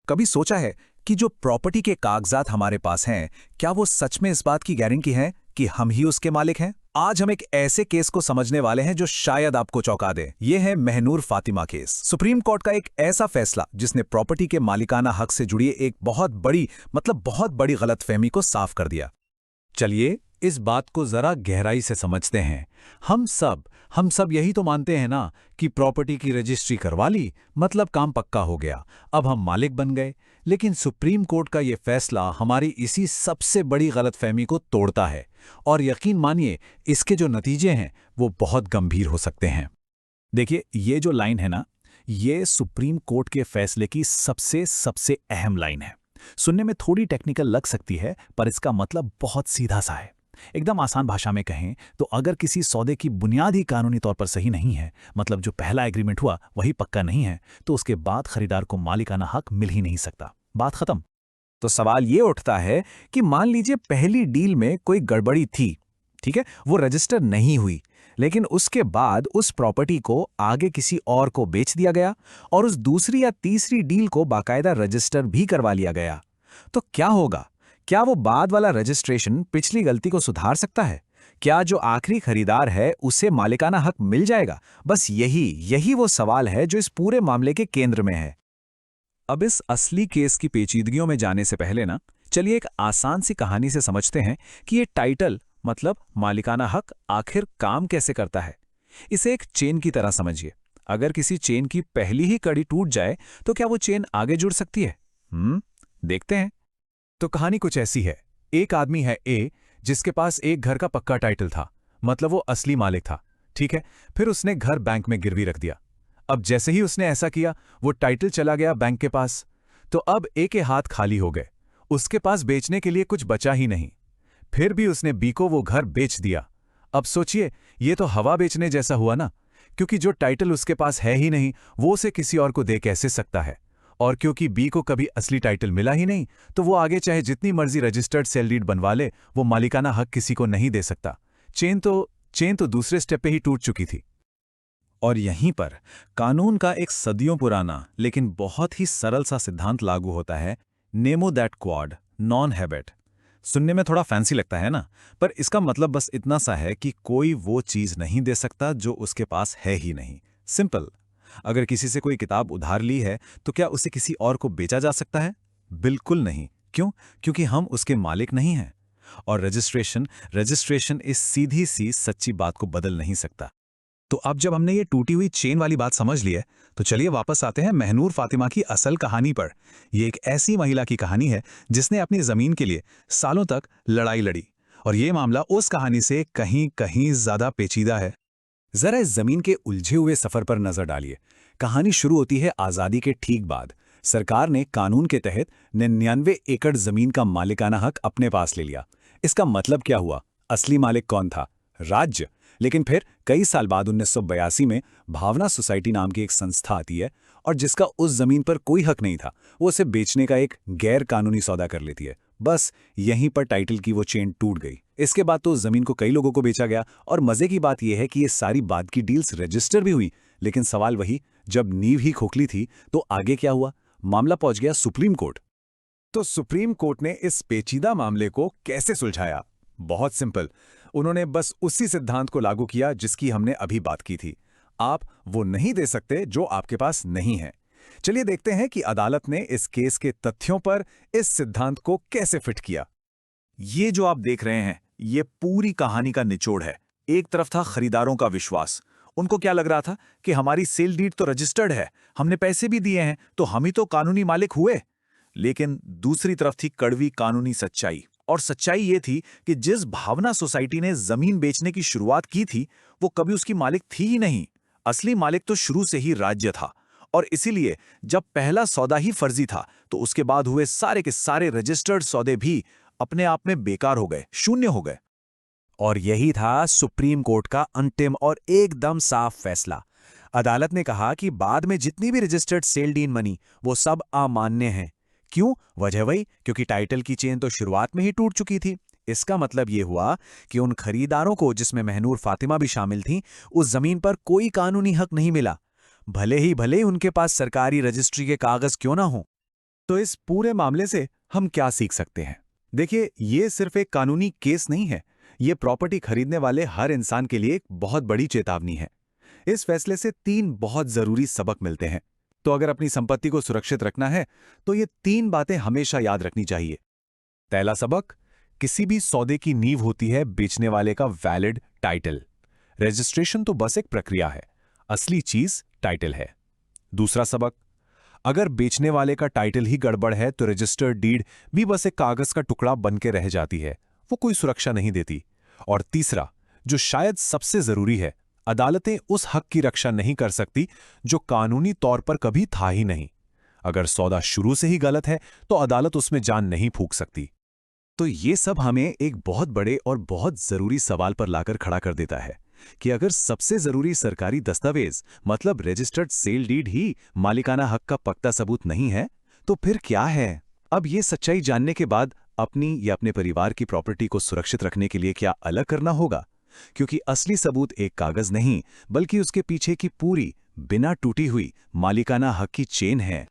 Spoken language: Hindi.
कभी सोचा है कि जो प्रॉपर्टी के कागजात हमारे पास हैं, क्या वो सच में इस बात की गारंटी है कि हम ही उसके मालिक हैं? आज हम एक ऐसे केस को समझने वाले हैं जो शायद आपको चौंका दे। ये है Mahnoor Fatima case. Supreme court का एक ऐसा फैसला जिसने प्रॉपर्टी के मालिकाना हक से जुड़ी एक बहुत बड़ी गलतफहमी को साफ कर दिया। चलिए इस बात को जरा गहराई से समझते हैं। हम सब यही तो मानते हैं ना कि प्रॉपर्टी की रजिस्ट्री करवा ली मतलब काम पक्का हो गया, अब हम मालिक बन गए। लेकिन सुप्रीम कोर्ट का ये फैसला हमारी इसी सबसे बड़ी गलतफहमी को तोड़ता है और यकीन मानिए इसके जो नतीजे हैं वो बहुत गंभीर हो सकते हैं। देखिए ये जो लाइन है ना, ये सुप्रीम कोर्ट के फैसले की सबसे अहम लाइन है। सुनने में थोड़ी टेक्निकल लग सकती है पर इसका मतलब बहुत सीधा सा है। एकदम आसान भाषा में कहें तो अगर किसी सौदे की बुनियाद ही कानूनी तौर पर सही नहीं है, मतलब जो पहला एग्रीमेंट हुआ वही पक्का नहीं है, तो उसके बाद खरीदार को मालिकाना हक मिल ही नहीं सकता। बात खत्म। तो सवाल ये उठता है कि मान लीजिए पहली डील में कोई गड़बड़ी थी, ठीक है, वो रजिस्टर नहीं हुई, लेकिन उसके बाद उस प्रॉपर्टी को आगे किसी और को बेच दिया गया और उस दूसरी या तीसरी डील को बाकायदा रजिस्टर भी करवा लिया गया। तो क्या होगा? क्या वो बाद वाला रजिस्ट्रेशन पिछली गलती को सुधार सकता है? क्या जो आखिरी खरीदार है उसे मालिकाना हक मिल जाएगा? बस यही वो सवाल है जो इस पूरे मामले के केंद्र में है। अब इस असली केस की पेचीदगियों में जाने से पहले ना, चलिए एक आसान सी कहानी से समझते हैं कि ये टाइटल मतलब मालिकाना हक आखिर काम कैसे करता है। इसे एक चेन की तरह समझिए। अगर किसी चेन की पहली ही कड़ी टूट जाए तो क्या वो चेन आगे जुड़ सकती है? देखते हैं। तो कहानी कुछ ऐसी है। एक आदमी है ए, जिसके पास एक घर का पक्का टाइटल था, मतलब वो असली मालिक था, ठीक है। फिर उसने घर बैंक में गिरवी रख दिया। अब जैसे ही उसने ऐसा किया वो टाइटल चला गया बैंक के पास, तो अब ए के हाथ खाली हो गए। उसके पास बेचने के लिए कुछ बचा ही नहीं। फिर भी उसने बी को वो घर बेच दिया। अब सोचिए, ये तो हवा बेचने जैसा हुआ ना, क्योंकि जो टाइटल उसके पास है ही नहीं वो उसे किसी और को दे कैसे सकता है। और क्योंकि बी को कभी असली टाइटल मिला ही नहीं, तो वो आगे चाहे जितनी मर्जी रजिस्टर्ड सेल डीड बनवा ले, वो मालिकाना हक किसी को नहीं दे सकता। चेन तो दूसरे स्टेप पे ही टूट चुकी थी। और यहीं पर कानून का एक सदियों पुराना लेकिन बहुत ही सरल सा सिद्धांत लागू होता है, Nemo that quad non habit. सुनने में थोड़ा फैंसी लगता है ना, पर इसका मतलब बस इतना सा है कि कोई वो चीज नहीं दे सकता जो उसके पास है ही नहीं। सिंपल। अगर किसी से कोई किताब उधार ली है तो क्या उसे किसी और को बेचा जा सकता है? बिल्कुल नहीं। क्यों? क्योंकि हम उसके मालिक नहीं हैं। और रजिस्ट्रेशन इस सीधी सी सच्ची बात को बदल नहीं सकता। तो अब जब हमने ये टूटी हुई चेन वाली बात समझ ली है, तो चलिए वापस आते हैं महनूर फातिमा की असल कहानी पर। ये एक ऐसी महिला की कहानी है जिसने अपनी जमीन के लिए सालों तक लड़ाई लड़ी, और ये मामला उस कहानी से कहीं कहीं ज्यादा पेचीदा है। जरा इस जमीन के उलझे हुए सफर पर नजर डालिए। कहानी शुरू होती है आजादी के ठीक बाद। सरकार ने कानून के तहत 99 एकड़ जमीन का मालिकाना हक अपने पास ले लिया। इसका मतलब क्या हुआ? असली मालिक कौन था? राज्य। लेकिन फिर कई साल बाद 1982 में भावना सोसाइटी नाम की एक संस्था आती है और जिसका उस जमीन पर कोई हक नहीं था, वो उसे बेचने का एक गैर कानूनी सौदा कर लेती है। बस यहीं पर टाइटल की वो चेन टूट गई। इसके बाद तो उस जमीन को कई लोगों को बेचा गया, और मजे की बात यह है कि ये सारी बाद की डील्स रजिस्टर भी हुई। लेकिन सवाल वही, जब नींव ही खोखली थी तो आगे क्या हुआ? मामला पहुंच गया सुप्रीम कोर्ट। तो सुप्रीम कोर्ट ने इस पेचीदा मामले को कैसे सुलझाया? बहुत सिंपल। उन्होंने बस उसी सिद्धांत को लागू किया जिसकी हमने अभी बात की थी। आप वो नहीं दे सकते जो आपके पास नहीं है। चलिए देखते हैं कि अदालत ने इस केस के तथ्यों पर इस सिद्धांत को कैसे फिट किया। ये जो आप देख रहे हैं, ये पूरी कहानी का निचोड़ है। एक तरफ था खरीदारों का विश्वास। उनको क्या लग रहा था कि हमारी सेल डीड तो रजिस्टर्ड है, हमने पैसे भी दिए हैं, तो हम ही तो कानूनी मालिक हुए। लेकिन दूसरी तरफ थी कड़वी कानूनी सच्चाई। और सच्चाई ये थी कि जिस भावना सोसाइटी ने जमीन बेचने की शुरुआत की थी, वो कभी उसकी मालिक थी ही नहीं। असली मालिक तो शुरू से ही राज्य था। और इसीलिए जब पहला सौदा ही फर्जी था, तो उसके बाद हुए सारे के सारे रजिस्टर्ड सौदे भी अपने आप में बेकार हो गए, शून्य हो गए। और यही था सुप्रीम कोर्ट का अंतिम और एकदम साफ फैसला। अदालत ने कहा कि बाद में जितनी भी रजिस्टर्ड सेल डीड बनी, वो सब अमान्य हैं। क्यों? वजह वही, क्योंकि टाइटल की चेन तो शुरुआत में ही टूट चुकी थी। इसका मतलब यह हुआ कि उन खरीदारों को, जिसमें महनूर फातिमा भी शामिल थीं, उस जमीन पर कोई कानूनी हक नहीं मिला, भले ही उनके पास सरकारी रजिस्ट्री के कागज क्यों ना हो। तो इस पूरे मामले से हम क्या सीख सकते हैं? देखिए, ये सिर्फ एक कानूनी केस नहीं है। ये प्रॉपर्टी खरीदने वाले हर इंसान के लिए एक बहुत बड़ी चेतावनी है। इस फैसले से 3 बहुत जरूरी सबक मिलते हैं। तो अगर अपनी संपत्ति को सुरक्षित रखना है, तो ये 3 बातें हमेशा याद रखनी चाहिए। पहला सबक, किसी भी सौदे की नींव होती है बेचने वाले का वैलिड टाइटल। रजिस्ट्रेशन तो बस एक प्रक्रिया है, असली चीज टाइटल है। दूसरा सबक, अगर बेचने वाले का टाइटल ही गड़बड़ है तो रजिस्टर्ड डीड भी बस एक कागज का टुकड़ा बन के रह जाती है, वो कोई सुरक्षा नहीं देती। और तीसरा, जो शायद सबसे जरूरी है, अदालतें उस हक की रक्षा नहीं कर सकती जो कानूनी तौर पर कभी था ही नहीं। अगर सौदा शुरू से ही गलत है तो अदालत उसमें जान नहीं फूंक सकती। तो ये सब हमें एक बहुत बड़े और बहुत जरूरी सवाल पर लाकर खड़ा कर देता है कि अगर सबसे जरूरी सरकारी दस्तावेज मतलब रजिस्टर्ड सेल डीड ही मालिकाना हक का पक्का सबूत नहीं है, तो फिर क्या है? अब ये सच्चाई जानने के बाद अपनी या अपने परिवार की प्रॉपर्टी को सुरक्षित रखने के लिए क्या अलग करना होगा? क्योंकि असली सबूत एक कागज नहीं, बल्कि उसके पीछे की पूरी बिना टूटी हुई मालिकाना हक की चेन है।